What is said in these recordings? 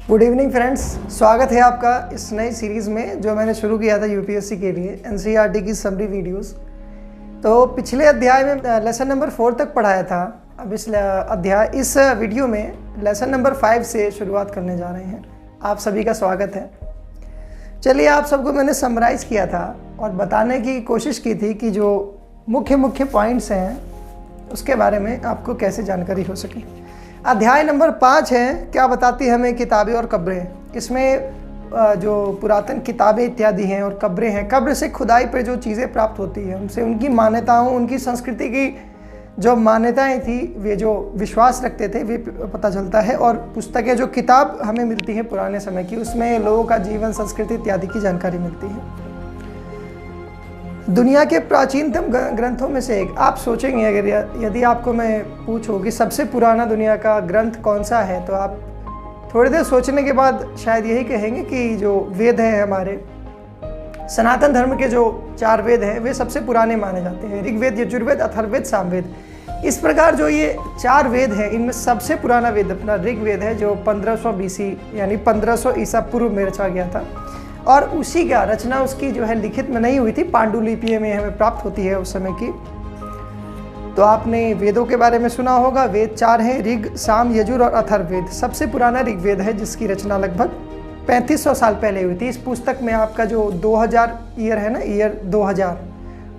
Good evening friends, स्वागत है आपका इस नई सीरीज़ में जो मैंने शुरू किया था यूपीएससी के लिए एनसीईआरटी की समरी वीडियोस। तो पिछले अध्याय में लेसन नंबर 4 तक पढ़ाया था। अब इस वीडियो में लेसन नंबर 5 से शुरुआत करने जा रहे हैं। आप सभी का स्वागत है। चलिए, आप सबको मैंने समराइज़ किया था और बताने की कोशिश की थी कि जो मुख्य पॉइंट्स हैं उसके बारे में आपको कैसे जानकारी हो सके। अध्याय नंबर 5 है, क्या बताती हमें किताबें और कब्रें। इसमें जो पुरातन किताबें इत्यादि हैं और कब्रें हैं, कब्र से खुदाई पर जो चीज़ें प्राप्त होती हैं उनसे उनकी मान्यताओं, उनकी संस्कृति की जो मान्यताएं थी, वे जो विश्वास रखते थे, वे पता चलता है। और पुस्तकें, जो किताब हमें मिलती है पुराने समय की, उसमें लोगों का जीवन, संस्कृति इत्यादि की जानकारी मिलती है। दुनिया के प्राचीनतम ग्रंथों में से एक। आप सोचेंगे, अगर यदि आपको मैं पूछूं कि सबसे पुराना दुनिया का ग्रंथ कौन सा है, तो आप थोड़ी देर सोचने के बाद शायद यही कहेंगे कि जो वेद हैं हमारे सनातन धर्म के, जो 4 वेद हैं, वे सबसे पुराने माने जाते हैं। ऋग्वेद, यजुर्वेद, अथर्ववेद, सामवेद। इस प्रकार जो ये 4 वेद हैं, इनमें सबसे पुराना वेद अपना ऋग्वेद है, जो 1500 BC यानी 1500 ईसा पूर्व में रचा गया था। और उसी का रचना उसकी जो है लिखित में नहीं हुई थी, पांडुलिपि में हमें प्राप्त होती है उस समय की। तो आपने वेदों के बारे में सुना होगा। वेद 4 हैं, ऋग, साम, यजुर और अथर्ववेद। सबसे पुराना ऋग्वेद है, जिसकी रचना लगभग 3500 साल पहले हुई थी। इस पुस्तक में आपका जो 2000 ईयर है ना, ईयर 2000,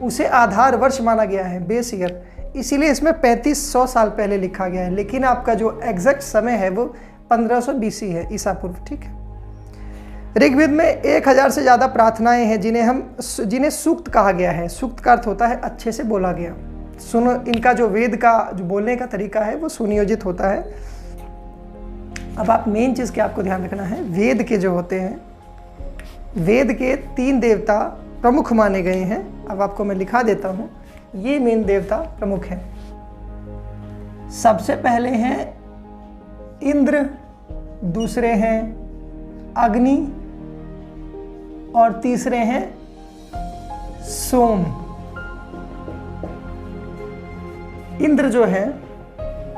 उसे आधार वर्ष माना गया है, बेस ईयर। इसीलिए इसमें 3500 साल पहले लिखा गया है, लेकिन आपका जो एग्जैक्ट समय है वो 1500 BC है, ईसा पूर्व। ठीक है। ऋग्वेद में 1000 से ज़्यादा प्रार्थनाएं हैं, जिन्हें सूक्त कहा गया है। सूक्त का अर्थ होता है अच्छे से बोला गया। सुनो, इनका जो वेद का जो बोलने का तरीका है वो सुनियोजित होता है। अब आप मेन चीज़ क्या आपको ध्यान रखना है, वेद के जो होते हैं, वेद के 3 देवता प्रमुख माने गए हैं। अब आपको मैं लिखा देता हूँ, ये मेन देवता प्रमुख हैं। सबसे पहले हैं इंद्र, दूसरे हैं अग्नि और तीसरे हैं सोम। इंद्र जो है,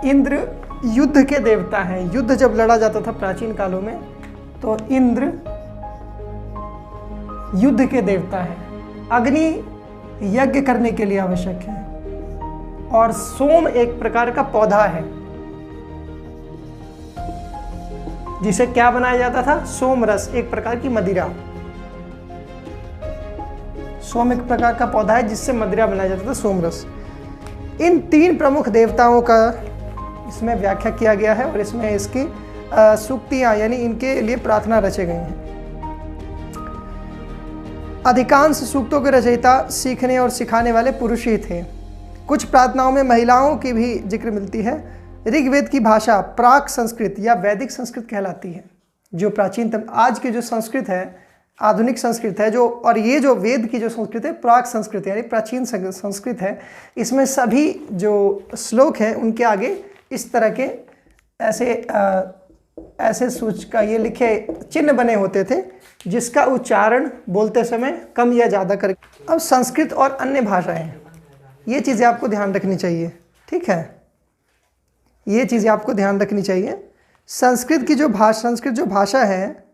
इंद्र युद्ध के देवता हैं। युद्ध जब लड़ा जाता था प्राचीन कालों में, तो इंद्र युद्ध के देवता है। अग्नि यज्ञ करने के लिए आवश्यक है। और सोम एक प्रकार का पौधा है, जिसे क्या बनाया जाता था, सोम रस, एक प्रकार की मदिरा। सोम एक प्रकार का पौधा है जिससे मदिरा बनाया जाता था, सोम रस। इन 3 प्रमुख देवताओं का इसमें व्याख्या किया गया है और इसमें इसकी सूक्तियां यानी इनके लिए प्रार्थना रचे गए हैं। अधिकांश सूक्तों के रचयिता सीखने और सिखाने वाले पुरुष ही थे। कुछ प्रार्थनाओं में महिलाओं की भी जिक्र मिलती है। ऋग्वेद की भाषा प्राक संस्कृत या वैदिक संस्कृत कहलाती है, जो प्राचीनतम। आज की जो संस्कृत है, आधुनिक संस्कृत है जो, और ये जो वेद की जो संस्कृत है, प्राक संस्कृत यानी प्राचीन संस्कृत है। इसमें सभी जो श्लोक हैं उनके आगे इस तरह के ऐसे सूच का ये लिखे चिन्ह बने होते थे, जिसका उच्चारण बोलते समय कम या ज़्यादा करके। अब संस्कृत और अन्य भाषाएं, ये चीज़ें आपको ध्यान रखनी चाहिए। ठीक है, ये चीज़ें आपको ध्यान रखनी चाहिए। संस्कृत जो भाषा है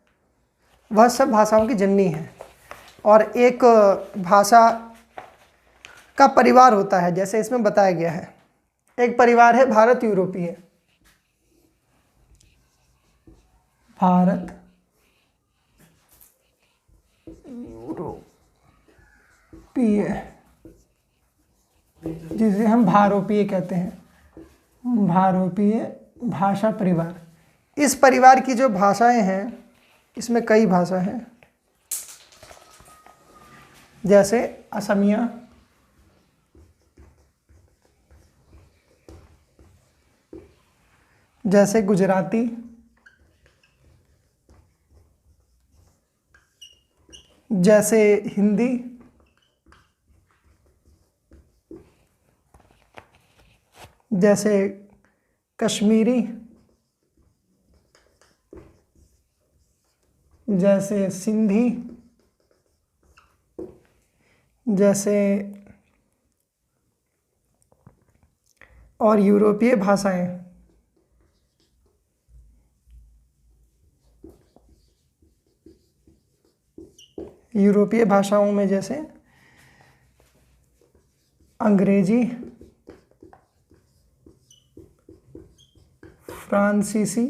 वह सब भाषाओं की जननी है। और एक भाषा का परिवार होता है, जैसे इसमें बताया गया है। एक परिवार है भारत यूरोपीय। भारत यूरोपीय, जिसे हम भारोपीय कहते हैं, भारोपीय भाषा परिवार। इस परिवार की जो भाषाएं हैं, इसमें कई भाषा हैं, जैसे असमिया, जैसे गुजराती, जैसे हिंदी, जैसे कश्मीरी, जैसे सिंधी, जैसे और यूरोपीय भाषाएं। यूरोपीय भाषाओं में जैसे अंग्रेजी, फ्रांसीसी,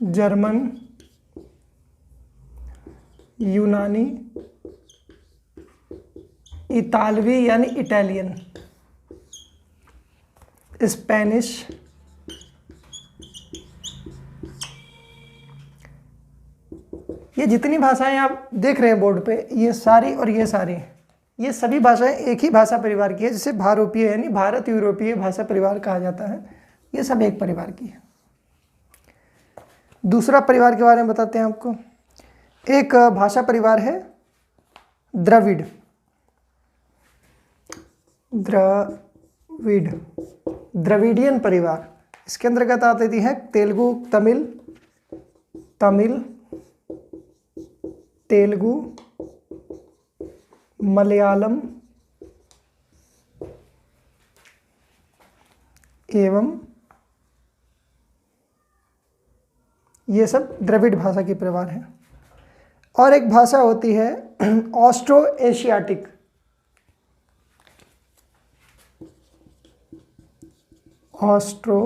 जर्मन, यूनानी, इतालवी यानी इटालियन, स्पेनिश, ये जितनी भाषाएं आप देख रहे हैं बोर्ड पे, ये सारी और ये सारी, ये सभी भाषाएं एक ही भाषा परिवार की है, जिसे भारोपीय यानी भारत यूरोपीय भाषा परिवार कहा जाता है। ये सब एक परिवार की है। दूसरा परिवार के बारे में बताते हैं आपको। एक भाषा परिवार है द्रविड़। द्रविडियन परिवार, इसके अंतर्गत आती है तेलुगु, तेलुगु, मलयालम एवं ये सब द्रविड़ भाषा की परिवार है। और एक भाषा होती है ऑस्ट्रो एशियाटिक। ऑस्ट्रो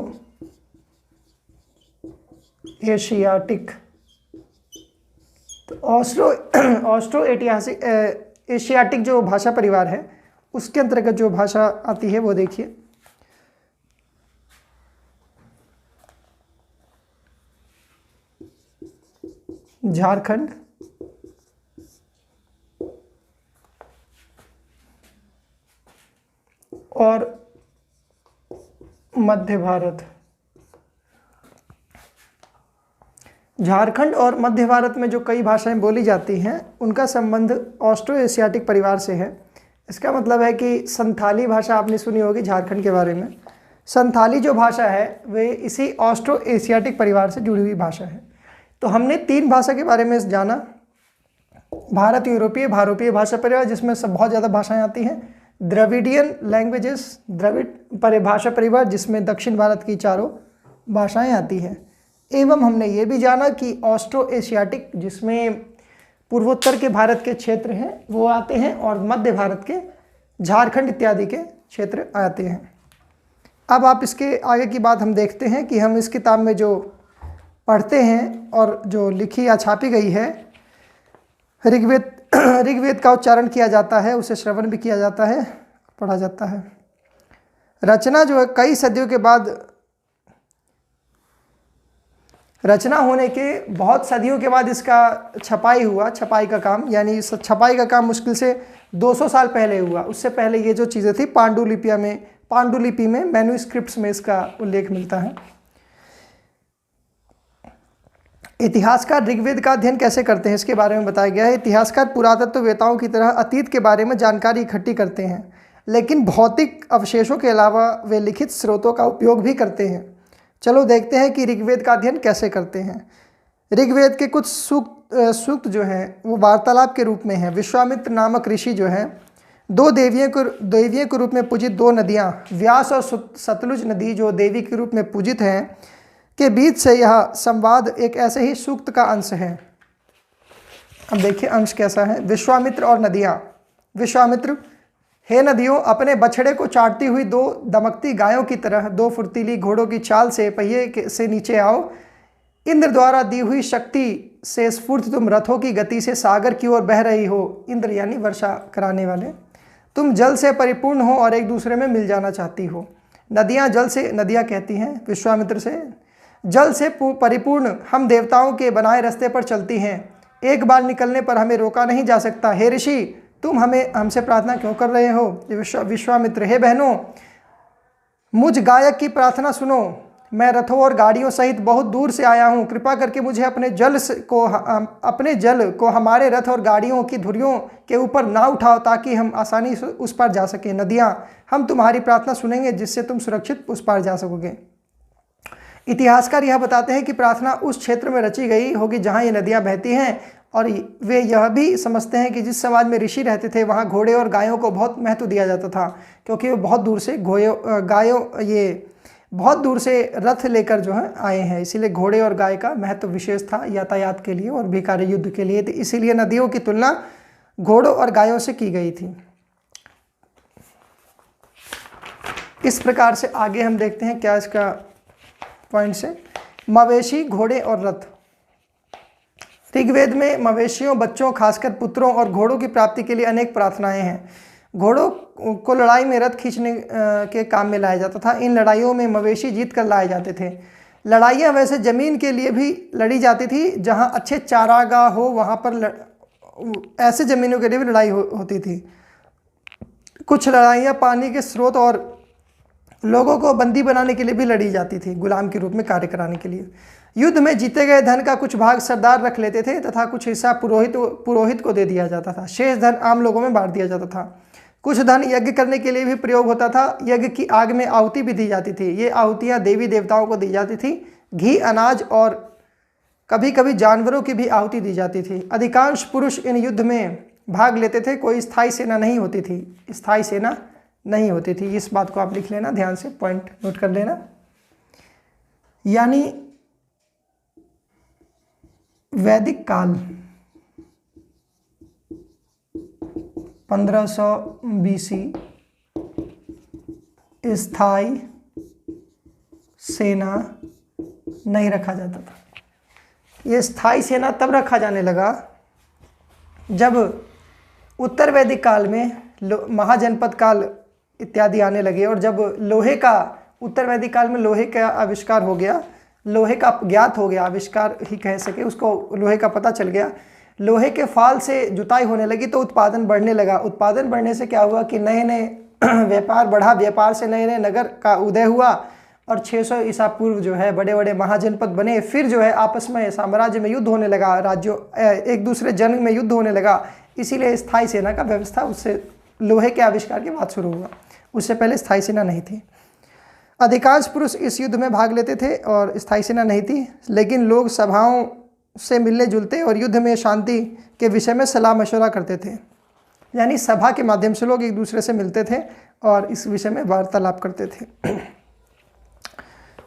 एशियाटिक, तो ऑस्ट्रो एशियाटिक जो भाषा परिवार है, उसके अंतर्गत जो भाषा आती है वो देखिए। झारखंड, और मध्य भारत। झारखंड और मध्य भारत में जो कई भाषाएं बोली जाती हैं, उनका संबंध ऑस्ट्रो एशियाटिक परिवार से है। इसका मतलब है कि संथाली भाषा आपने सुनी होगी झारखंड के बारे में। संथाली जो भाषा है वे इसी ऑस्ट्रो एशियाटिक परिवार से जुड़ी हुई भाषा है। तो हमने 3 भाषा के बारे में जाना, भारत यूरोपीय भारोपीय भाषा परिवार, जिसमें सब बहुत ज़्यादा भाषाएं आती हैं, द्रविडियन लैंग्वेजेस, द्रविड़ परिभाषा परिवार, जिसमें दक्षिण भारत की 4 भाषाएं आती हैं, एवं हमने ये भी जाना कि ऑस्ट्रो एशियाटिक, जिसमें पूर्वोत्तर के भारत के क्षेत्र हैं वो आते हैं, और मध्य भारत के झारखंड इत्यादि के क्षेत्र आते हैं। अब आप इसके आगे की बात हम देखते हैं कि हम इस किताब में जो पढ़ते हैं और जो लिखी या छापी गई है, ऋग्वेद का उच्चारण किया जाता है, उसे श्रवण भी किया जाता है, पढ़ा जाता है। रचना जो है कई सदियों के बाद, रचना होने के बहुत सदियों के बाद इसका छपाई का काम, यानी इस छपाई का काम मुश्किल से 200 साल पहले हुआ। उससे पहले ये जो चीज़ें थी पांडुलिपि में मैन्युस्क्रिप्ट्स में इसका उल्लेख मिलता है। इतिहासकार ऋग्वेद का अध्ययन कैसे करते हैं, इसके बारे में बताया गया है। इतिहासकार पुरातत्ववेताओं की तरह अतीत के बारे में जानकारी इकट्ठी करते हैं, लेकिन भौतिक अवशेषों के अलावा वे लिखित स्रोतों का उपयोग भी करते हैं। चलो देखते हैं कि ऋग्वेद का अध्ययन कैसे करते हैं। ऋग्वेद के कुछ सूक्त जो हैं वो वार्तालाप के रूप में हैं। विश्वामित्र नामक ऋषि जो हैं, 2 देवियों के रूप में पूजित 2 नदियाँ, व्यास और सतलुज नदी जो देवी के रूप में पूजित हैं, के बीच से यह संवाद एक ऐसे ही सूक्त का अंश है। अब देखिए अंश कैसा है। विश्वामित्र और नदियाँ। विश्वामित्र, हे नदियों, अपने बछड़े को चाटती हुई 2 दमकती गायों की तरह 2 फुर्तीली घोड़ों की चाल से पहिए से नीचे आओ। इंद्र द्वारा दी हुई शक्ति से स्फूर्त तुम रथों की गति से सागर की ओर बह रही हो। इंद्र यानी वर्षा कराने वाले। तुम जल से परिपूर्ण हो और एक दूसरे में मिल जाना चाहती हो। नदियाँ जल से, नदियाँ कहती हैं विश्वामित्र से, जल से परिपूर्ण हम देवताओं के बनाए रास्ते पर चलती हैं। एक बार निकलने पर हमें रोका नहीं जा सकता। हे ऋषि, तुम हमसे प्रार्थना क्यों कर रहे हो? विश्वामित्र, हे बहनों, मुझ गायक की प्रार्थना सुनो। मैं रथों और गाड़ियों सहित बहुत दूर से आया हूँ। कृपा करके मुझे अपने जल को हमारे रथ और गाड़ियों की धुरियों के ऊपर ना उठाओ, ताकि हम आसानी से उस पार जा सकें। नदियाँ, हम तुम्हारी प्रार्थना सुनेंगे, जिससे तुम सुरक्षित उस पार जा सकोगे। इतिहासकार यह बताते हैं कि प्रार्थना उस क्षेत्र में रची गई होगी जहाँ ये नदियाँ बहती हैं, और वे यह भी समझते हैं कि जिस समाज में ऋषि रहते थे वहाँ घोड़े और गायों को बहुत महत्व दिया जाता था, क्योंकि वो बहुत दूर से बहुत दूर से रथ लेकर जो है आए हैं, इसीलिए घोड़े और गाय का महत्व विशेष था यातायात के लिए और भिखारी युद्ध के लिए, तो इसीलिए नदियों की तुलना घोड़ों और गायों से की गई थी। इस प्रकार से आगे हम देखते हैं क्या इसका पॉइंट से, मवेशी, घोड़े और रथ। ऋग्वेद में मवेशियों, बच्चों, खासकर पुत्रों और घोड़ों की प्राप्ति के लिए अनेक प्रार्थनाएं हैं। घोड़ों को लड़ाई में रथ खींचने के काम में लाया जाता था। इन लड़ाइयों में मवेशी जीत कर लाए जाते थे। लड़ाइयाँ वैसे ज़मीन के लिए भी लड़ी जाती थी, जहाँ अच्छे चारागाह हो वहाँ पर ऐसे ज़मीनों के लिए भी लड़ाई होती थी। कुछ लड़ाइयाँ पानी के स्रोत और लोगों को बंदी बनाने के लिए भी लड़ी जाती थी, गुलाम के रूप में कार्य कराने के लिए। युद्ध में जीते गए धन का कुछ भाग सरदार रख लेते थे तथा कुछ हिस्सा पुरोहित को दे दिया जाता था। शेष धन आम लोगों में बांट दिया जाता था। कुछ धन यज्ञ करने के लिए भी प्रयोग होता था। यज्ञ की आग में आहुति भी दी जाती थी। ये आहुतियाँ देवी देवताओं को दी जाती थी। घी, अनाज और कभी कभी जानवरों की भी आहुति दी जाती थी। अधिकांश पुरुष इन युद्ध में भाग लेते थे। कोई स्थायी सेना नहीं होती थी, स्थायी सेना नहीं होती थी। इस बात को आप लिख लेना, ध्यान से पॉइंट नोट कर लेना। यानी वैदिक काल 1500 BC स्थायी सेना नहीं रखा जाता था। ये स्थायी सेना तब रखा जाने लगा जब उत्तर वैदिक काल में महाजनपद काल इत्यादि आने लगे, और जब लोहे का, उत्तर वैदिक काल में लोहे का आविष्कार हो गया, लोहे का ज्ञात हो गया, आविष्कार ही कह सके उसको, लोहे का पता चल गया। लोहे के फाल से जुताई होने लगी तो उत्पादन बढ़ने लगा। उत्पादन बढ़ने से क्या हुआ कि नए नए व्यापार बढ़ा, व्यापार से नए नए नगर का उदय हुआ और 600 ईसा पूर्व जो है बड़े बड़े महाजनपद बने। फिर जो है आपस में साम्राज्य में युद्ध होने लगा, राज्यों एक दूसरे जंग में युद्ध होने लगा। इसीलिए स्थायी सेना का व्यवस्था उससे लोहे के आविष्कार के बाद शुरू हुआ। उससे पहले स्थायी सेना नहीं थी। अधिकांश पुरुष इस युद्ध में भाग लेते थे और स्थायी सेना नहीं थी, लेकिन लोग सभाओं से मिलने जुलते और युद्ध में शांति के विषय में सलाह मशवरा करते थे। यानी सभा के माध्यम से लोग एक दूसरे से मिलते थे और इस विषय में वार्तालाप करते थे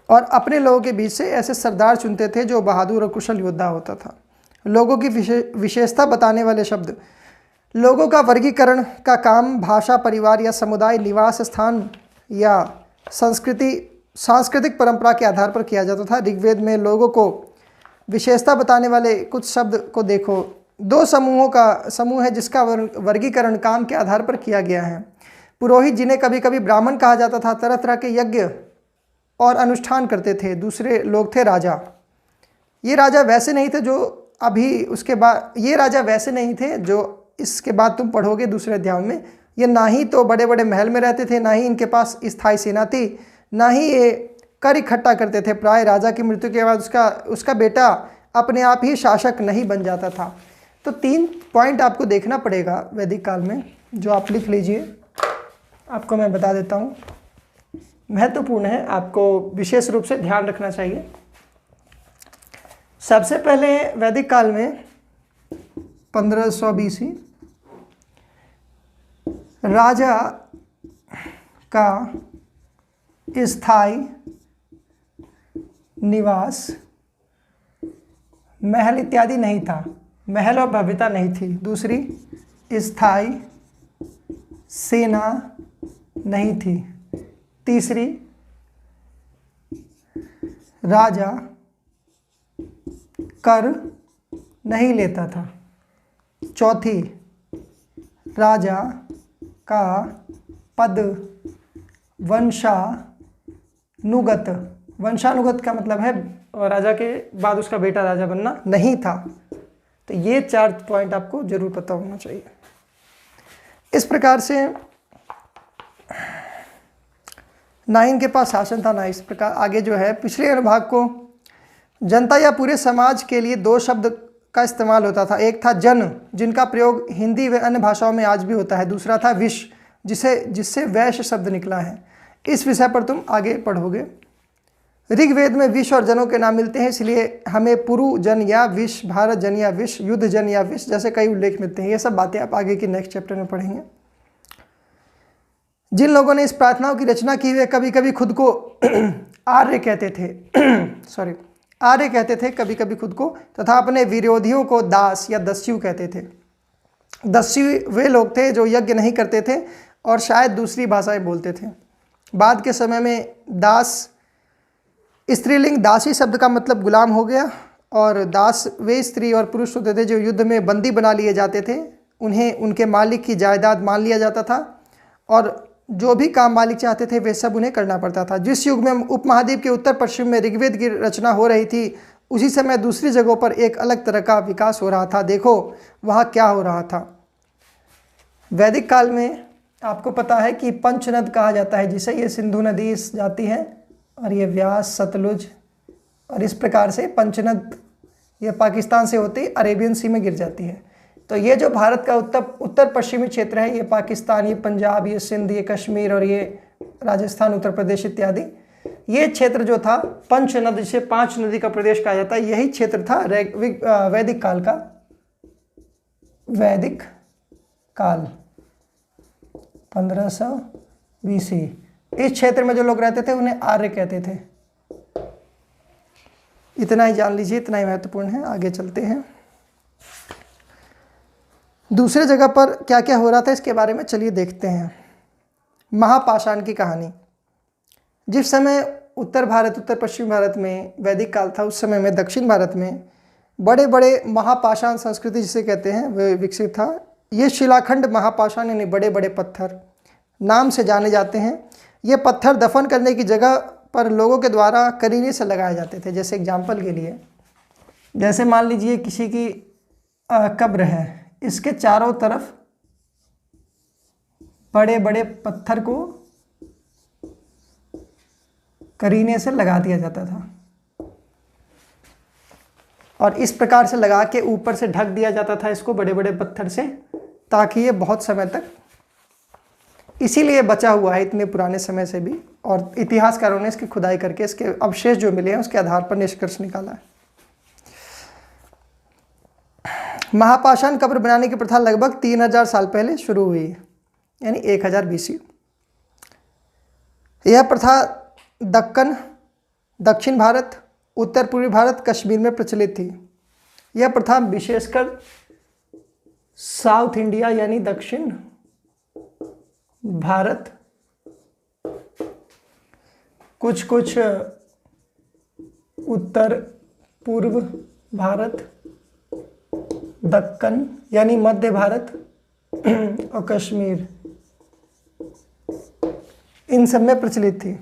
और अपने लोगों के बीच से ऐसे सरदार चुनते थे जो बहादुर और कुशल योद्धा होता था। लोगों की विशेषता बताने वाले शब्द। लोगों का वर्गीकरण का काम भाषा, परिवार या समुदाय, निवास स्थान या सांस्कृतिक परंपरा के आधार पर किया जाता था। ऋग्वेद में लोगों को विशेषता बताने वाले कुछ शब्द को देखो। दो समूहों का समूह है जिसका वर्गीकरण काम के आधार पर किया गया है। पुरोहित, जिन्हें कभी कभी ब्राह्मण कहा जाता था, तरह तरह के यज्ञ और अनुष्ठान करते थे। दूसरे लोग थे राजा। ये राजा वैसे नहीं थे जो अभी उसके बाद, ये राजा वैसे नहीं थे जो इसके बाद तुम पढ़ोगे दूसरे अध्याय में। ये ना ही तो बड़े बड़े महल में रहते थे, ना ही इनके पास स्थायी सेना थी, ना ही ये कर इकट्ठा करते थे। प्राय राजा की मृत्यु के बाद उसका बेटा अपने आप ही शासक नहीं बन जाता था। तो 3 पॉइंट आपको देखना पड़ेगा वैदिक काल में, जो आप लिख लीजिए। आपको मैं बता देता हूँ, महत्वपूर्ण है, आपको विशेष रूप से ध्यान रखना चाहिए। सबसे पहले वैदिक काल में 1500 BC राजा का स्थायी निवास, महल इत्यादि नहीं था, महल और भव्यता नहीं थी। दूसरी, स्थायी सेना नहीं थी। तीसरी, राजा कर नहीं लेता था। चौथी, राजा का पद वंशानुगत, वंशानुगत का मतलब है राजा के बाद उसका बेटा राजा बनना नहीं था। तो ये 4 पॉइंट आपको जरूर पता होना चाहिए। इस प्रकार से ना इनके पास शासन था, ना इस प्रकार। आगे जो है पिछले अनुभाग को, जनता या पूरे समाज के लिए 2 शब्द का इस्तेमाल होता था। एक था जन, जिनका प्रयोग हिंदी व अन्य भाषाओं में आज भी होता है। दूसरा था विश, जिससे वैश्य शब्द निकला है। इस विषय पर तुम आगे पढ़ोगे। ऋग्वेद में विश और जनों के नाम मिलते हैं, इसलिए हमें पुरु जन या विश, भारत जन या विश, युद्ध जन या विश जैसे कई उल्लेख मिलते हैं। ये सब बातें आप आगे की नेक्स्ट चैप्टर में पढ़ेंगे। जिन लोगों ने इस प्रार्थनाओं की रचना की वे कभी कभी खुद को आर्य कहते थे सॉरी, आर्य कहते थे कभी कभी खुद को, तथा अपने विरोधियों को दास या दस्यु कहते थे। दस्यु वे लोग थे जो यज्ञ नहीं करते थे और शायद दूसरी भाषाएं बोलते थे। बाद के समय में दास, स्त्रीलिंग दासी शब्द का मतलब गुलाम हो गया, और दास वे स्त्री और पुरुष होते थे जो युद्ध में बंदी बना लिए जाते थे। उन्हें उनके मालिक की जायदाद मान लिया जाता था और जो भी काम मालिक चाहते थे वे सब उन्हें करना पड़ता था। जिस युग में उपमहाद्वीप के उत्तर पश्चिम में ऋग्वेद की रचना हो रही थी, उसी समय दूसरी जगहों पर एक अलग तरह का विकास हो रहा था। देखो वहाँ क्या हो रहा था। वैदिक काल में आपको पता है कि पंचनद कहा जाता है जिसे, ये सिंधु नदी जाती है और ये व्यास, सतलुज, और इस प्रकार से पंचनद ये पाकिस्तान से होती अरेबियन सी में गिर जाती है। तो ये जो भारत का उत्तर पश्चिमी क्षेत्र है, ये पाकिस्तान, ये पंजाब, ये सिंध, ये कश्मीर और ये राजस्थान, उत्तर प्रदेश इत्यादि, ये क्षेत्र जो था पंचनद, जिसे 5 नदी का प्रदेश कहा जाता है, यही क्षेत्र था वैदिक काल का। वैदिक काल 1500 BC। इस क्षेत्र में जो लोग रहते थे उन्हें आर्य कहते थे। इतना ही जान लीजिए, इतना ही महत्वपूर्ण है। आगे चलते हैं। दूसरे जगह पर क्या क्या हो रहा था इसके बारे में चलिए देखते हैं। महापाषाण की कहानी। जिस समय उत्तर भारत, उत्तर पश्चिम भारत में वैदिक काल था, उस समय में दक्षिण भारत में बड़े बड़े महापाषाण संस्कृति जिसे कहते हैं वह विकसित था। ये शिलाखंड महापाषाण यानी बड़े बड़े पत्थर नाम से जाने जाते हैं। ये पत्थर दफन करने की जगह पर लोगों के द्वारा करीने से लगाए जाते थे। जैसे एग्जाम्पल के लिए, जैसे मान लीजिए किसी की कब्र है, इसके चारों तरफ बड़े बड़े पत्थर को करीने से लगा दिया जाता था और इस प्रकार से लगा के ऊपर से ढक दिया जाता था इसको बड़े बड़े पत्थर से, ताकि ये बहुत समय तक, इसीलिए बचा हुआ है इतने पुराने समय से भी। और इतिहासकारों ने इसकी खुदाई करके इसके अवशेष जो मिले हैं उसके आधार पर निष्कर्ष निकाला है। महापाषाण कब्र बनाने की प्रथा लगभग 3000 साल पहले शुरू हुई है, यानी 1000 BC। यह प्रथा दक्कन, दक्षिण भारत, उत्तर पूर्वी भारत, कश्मीर में प्रचलित थी। यह प्रथा विशेषकर साउथ इंडिया यानी दक्षिण भारत, कुछ उत्तर पूर्व भारत, दक्कन यानी मध्य भारत और कश्मीर, इन सब में प्रचलित थी।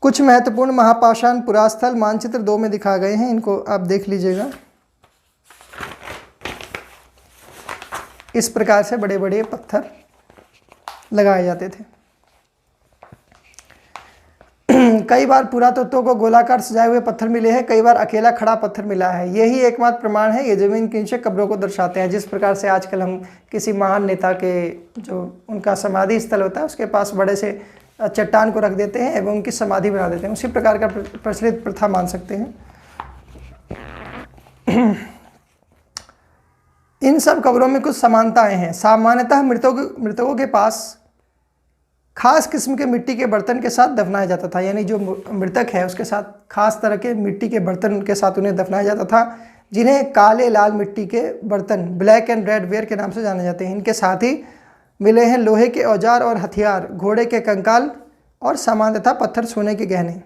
कुछ महत्वपूर्ण महापाषाण पुरास्थल मानचित्र 2 में दिखा गए हैं, इनको आप देख लीजिएगा। इस प्रकार से बड़े बड़े पत्थर लगाए जाते थे। कई बार पुरातत्वों को गोलाकार सजाए हुए पत्थर मिले हैं, कई बार अकेला खड़ा पत्थर मिला है। यही एकमात्र प्रमाण है ये जमीन के नीचे कब्रों को दर्शाते हैं। जिस प्रकार से आजकल हम किसी महान नेता के जो उनका समाधि स्थल होता है उसके पास बड़े से चट्टान को रख देते हैं एवं उनकी समाधि बना देते हैं, उसी प्रकार का प्रचलित प्रथा मान सकते हैं। इन सब कब्रों में कुछ समानताएं हैं। सामान्यतः मृतकों के पास खास किस्म के मिट्टी के बर्तन के साथ दफनाया जाता था, यानी जो मृतक है उसके साथ खास तरह के मिट्टी के बर्तन के साथ उन्हें दफनाया जाता था, जिन्हें काले लाल मिट्टी के बर्तन, ब्लैक एंड रेड वेयर के नाम से जाने जाते हैं। इनके साथ ही मिले हैं लोहे के औजार और हथियार, घोड़े के कंकाल और सामान्यतः पत्थर सोने के गहने।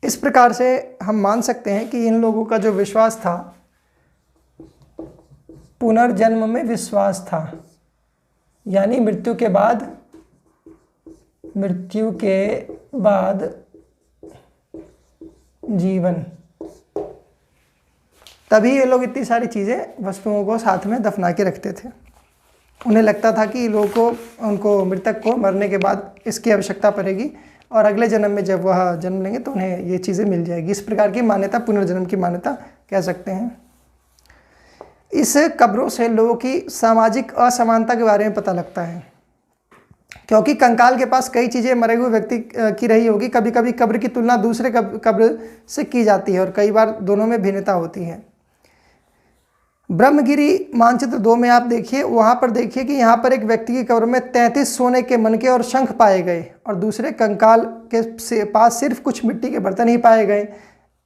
इस प्रकार से हम मान सकते हैं कि इन लोगों का जो विश्वास था, पुनर्जन्म में विश्वास था, यानी मृत्यु के बाद जीवन। तभी ये लोग इतनी सारी चीज़ें, वस्तुओं को साथ में दफना के रखते थे। उन्हें लगता था कि लोगों को, उनको, मृतक को मरने के बाद इसकी आवश्यकता पड़ेगी और अगले जन्म में जब वह जन्म लेंगे तो उन्हें ये चीज़ें मिल जाएगी। इस प्रकार की मान्यता, पुनर्जन्म की मान्यता कह सकते हैं। इस कब्रों से लोगों की सामाजिक असमानता के बारे में पता लगता है, क्योंकि कंकाल के पास कई चीज़ें मरे हुए व्यक्ति की रही होगी। कभी कभी कब्र की तुलना दूसरे कब्र से की जाती है और कई बार दोनों में भिन्नता होती है। ब्रह्मगिरी मानचित्र 2 में आप देखिए, वहाँ पर देखिए कि यहाँ पर एक व्यक्ति की कब्र में 33 सोने के मनके और शंख पाए गए और दूसरे कंकाल के पास सिर्फ कुछ मिट्टी के बर्तन ही पाए गए।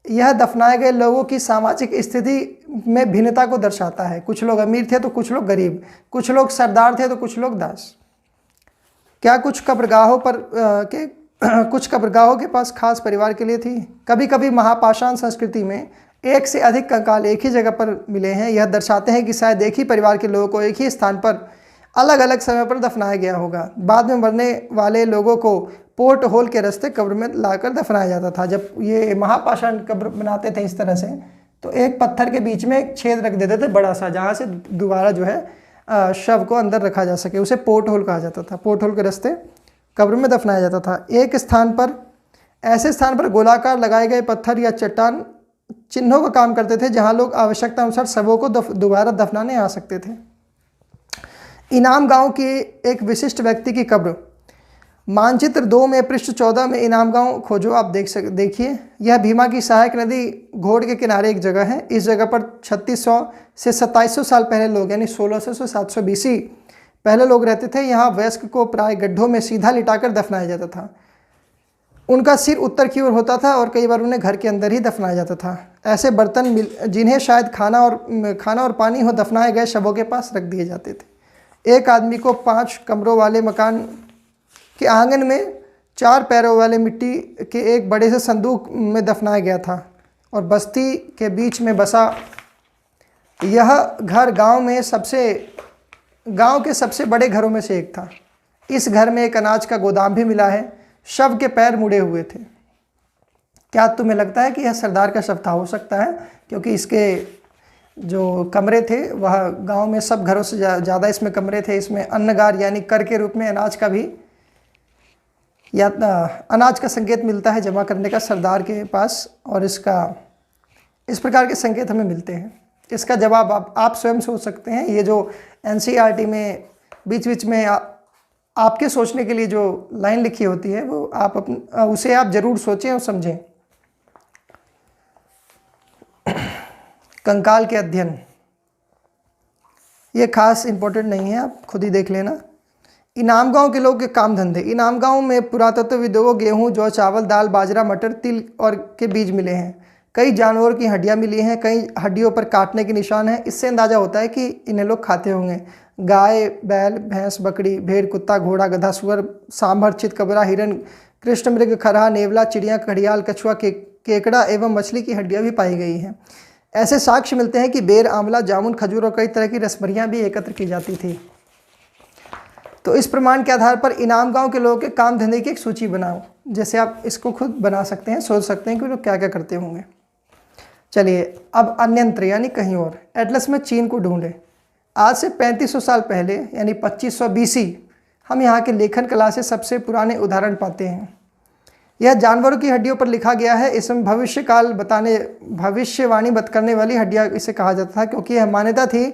यह दफनाए गए लोगों की सामाजिक स्थिति में भिन्नता को दर्शाता है। कुछ लोग अमीर थे तो कुछ लोग गरीब, कुछ लोग सरदार थे तो कुछ लोग दास। क्या कुछ कब्रगाहों के पास खास परिवार के लिए थी? कभी कभी महापाषाण संस्कृति में एक से अधिक कंकाल एक ही जगह पर मिले हैं। यह दर्शाते हैं कि शायद एक ही परिवार के लोगों को एक ही स्थान पर अलग अलग समय पर दफनाया गया होगा। बाद में मरने वाले लोगों को पोर्ट होल के रास्ते कब्र में लाकर दफनाया जाता था। जब ये महापाषाण कब्र बनाते थे इस तरह से, तो एक पत्थर के बीच में एक छेद रख देते थे बड़ा सा, जहाँ से दोबारा जो है शव को अंदर रखा जा सके। उसे पोर्ट होल कहा जाता था। पोर्ट होल के रास्ते कब्र में दफनाया जाता था। एक स्थान पर, ऐसे स्थान पर गोलाकार लगाए गए पत्थर या चट्टान चिन्हों का काम करते थे, जहाँ लोग आवश्यकता अनुसार शवों को दोबारा दफनाने आ सकते थे। इनाम गांव की एक विशिष्ट व्यक्ति की कब्र। मानचित्र 2 में पृष्ठ 14 में इनाम गांव खोजो। आप देखिए, यह भीमा की सहायक नदी घोड़ के किनारे एक जगह है। इस जगह पर 3600 से 2700 साल पहले लोग, यानी 1600 से 700 BC पहले लोग रहते थे। यहाँ वयस्क को प्राय गड्ढों में सीधा लिटाकर दफनाया जाता था। उनका सिर उत्तर की ओर होता था और कई बार उन्हें घर के अंदर ही दफनाया जाता था। ऐसे बर्तन जिन्हें शायद खाना और पानी हो, दफनाए गए शवों के पास रख दिए जाते थे। एक आदमी को 5 कमरों वाले मकान के आंगन में 4 पैरों वाले मिट्टी के एक बड़े से संदूक में दफनाया गया था और बस्ती के बीच में बसा यह घर गांव के सबसे बड़े घरों में से एक था। इस घर में एक अनाज का गोदाम भी मिला है। शव के पैर मुड़े हुए थे। क्या तुम्हें लगता है कि यह सरदार का शव था? हो सकता है, क्योंकि इसके जो कमरे थे वह गांव में सब घरों से ज़्यादा इसमें कमरे थे। इसमें अन्नगार यानी कर के रूप में अनाज का भी या अनाज का संकेत मिलता है जमा करने का सरदार के पास, और इस प्रकार के संकेत हमें मिलते हैं। इसका जवाब आप स्वयं सोच सकते हैं। ये जो NCERT में बीच बीच में आपके सोचने के लिए जो लाइन लिखी होती है, वो उसे आप जरूर सोचें और समझें। कंकाल के अध्ययन, ये खास इंपॉर्टेंट नहीं है, आप खुद ही देख लेना। इनाम गांव के लोग के काम धंधे। इनाम गांव में पुरातत्वविदों को गेहूं, जौ, चावल, दाल, बाजरा, मटर, तिल और के बीज मिले हैं। कई जानवरों की हड्डियां मिली हैं। कई हड्डियों पर काटने के निशान हैं। इससे अंदाजा होता है कि इन्हें लोग खाते होंगे। गाय, बैल, भैंस, बकरी, भेड़, कुत्ता, घोड़ा, गधा, सुअर, सांभर, चितकबरा, हिरन, कृष्ण मृग, खरहा, नेवला, चिड़िया, घड़ियाल, कछुआ, केकड़ा एवं मछली की हड्डियां भी पाई गई हैं। ऐसे साक्ष्य मिलते हैं कि बेर, आंवला, जामुन, खजूर और कई तरह की रसभरियां भी एकत्र की जाती थी। तो इस प्रमाण के आधार पर इनाम गांव के लोगों के काम धंधे की एक सूची बनाओ। जैसे आप इसको खुद बना सकते हैं, सोच सकते हैं कि लोग क्या क्या करते होंगे। चलिए अब अन्यंत्र यानी कहीं और। एटलस में चीन को ढूंढे। आज से 3500 साल पहले यानी 2500 BC हम यहाँ के लेखन कला से सबसे पुराने उदाहरण पाते हैं। यह जानवरों की हड्डियों पर लिखा गया है। इसमें भविष्यवाणी करने वाली हड्डियाँ इसे कहा जाता था, क्योंकि यह मान्यता थी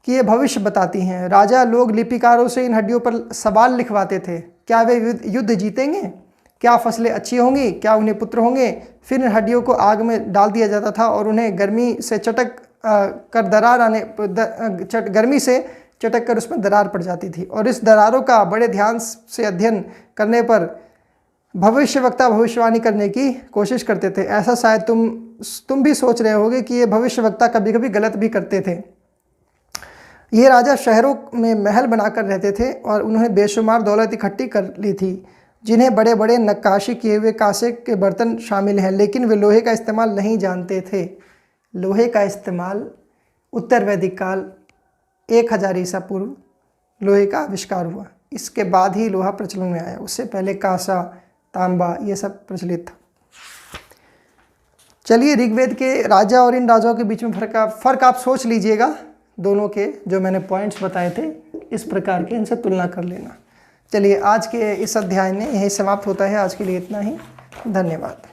कि ये भविष्य बताती हैं। राजा लोग लिपिकारों से इन हड्डियों पर सवाल लिखवाते थे। क्या वे युद्ध जीतेंगे? क्या फसलें अच्छी होंगी? क्या उन्हें पुत्र होंगे? फिर इन हड्डियों को आग में डाल दिया जाता था और उन्हें गर्मी से चटक कर उसमें दरार पड़ जाती थी, और इस दरारों का बड़े ध्यान से अध्ययन करने पर भविष्यवक्ता भविष्यवाणी करने की कोशिश करते थे। ऐसा शायद तुम भी सोच रहे होगे कि ये भविष्यवक्ता कभी कभी गलत भी करते थे। ये राजा शहरों में महल बनाकर रहते थे और उन्होंने बेशुमार दौलत इकट्ठी कर ली थी, जिन्हें बड़े बड़े नक्काशी किए हुए कांसे के बर्तन शामिल हैं। लेकिन वे लोहे का इस्तेमाल नहीं जानते थे। लोहे का इस्तेमाल उत्तर वैदिक काल 1000 ईसा पूर्व लोहे का आविष्कार हुआ। इसके बाद ही लोहा प्रचलन में आया। उससे पहले कांसा, तांबा ये सब प्रचलित था। चलिए ऋग्वेद के राजा और इन राजाओं के बीच में फ़र्क आप सोच लीजिएगा। दोनों के जो मैंने पॉइंट्स बताए थे इस प्रकार के, इनसे तुलना कर लेना। चलिए आज के इस अध्याय में यही समाप्त होता है। आज के लिए इतना ही। धन्यवाद।